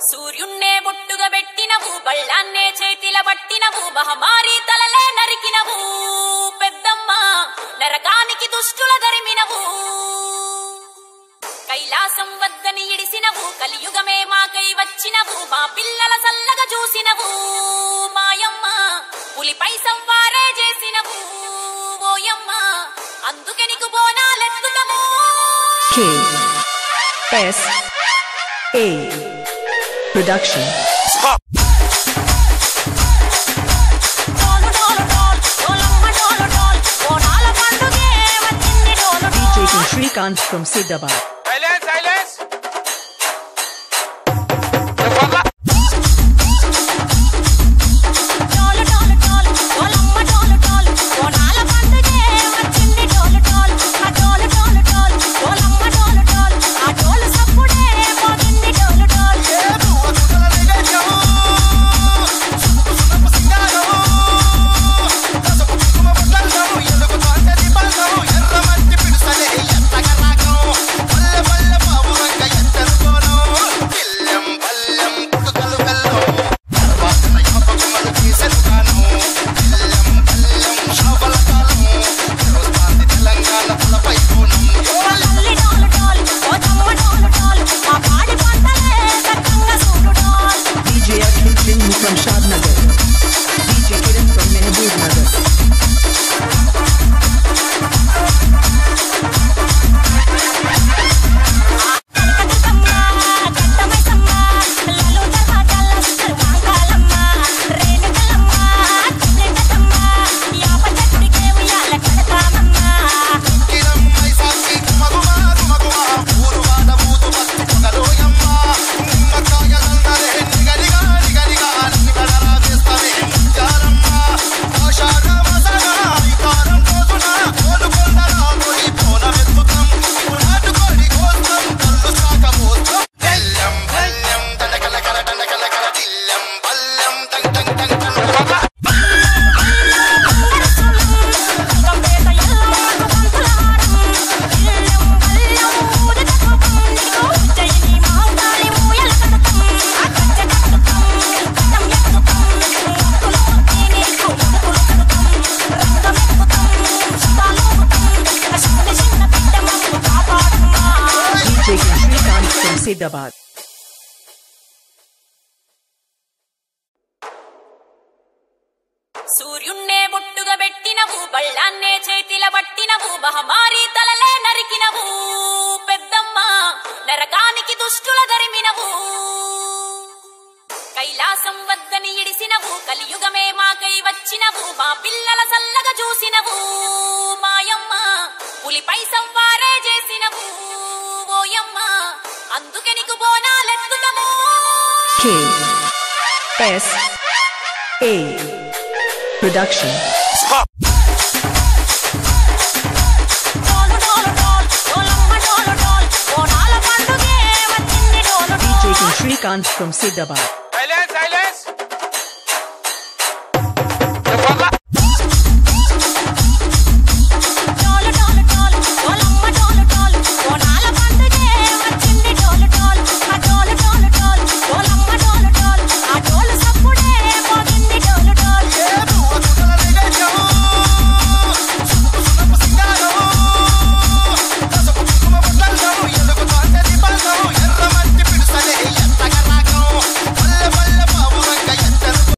సూర్యున్నే బొట్టుగా పెట్టినవు, బళ్ళాన్నే చేతిల పట్టినవు, మహమారి తలలే నరికినవు పెద్దమ్మ, నరకానికి దుష్టుల ధరిమినవు. కైలాసం వద్దని ఇడిసినవు, కలియుగమే మాకై వచ్చినవు, మా పిల్లల సల్లగా చూసినవు మాయమ్మ, పులిపై సంవారే చేసినవు ఓయమ్మ, అందుకే నీకు బోనాలెత్తుతాము. KSA Production. DJ Shrikant from Siddhabad. Silence, silence. From Shadnagar. DJ Kiran from Mehboob Nagar. Siddhabad. సూర్యున్నే బొట్టుగా పెట్టినవు, బళ్ళాన్నే చేతిల పట్టినవు, మహమారి తలలే నరికినవు పెద్దమ్మ, నరకానికి దుష్టుల ధరిమినవు. కైలాసం వద్దని ఇడిసినవు, కలియుగమే మాకై వచ్చినవు, మా పిల్లల సల్లగా చూసినవు మాయమ్మ, పులిపై సంవారే చేసినవు ఓయమ్మ, అందుకే నీకు బోనాలెత్తుతాము. KSA Production. DJ Shrikant from Siddhabad.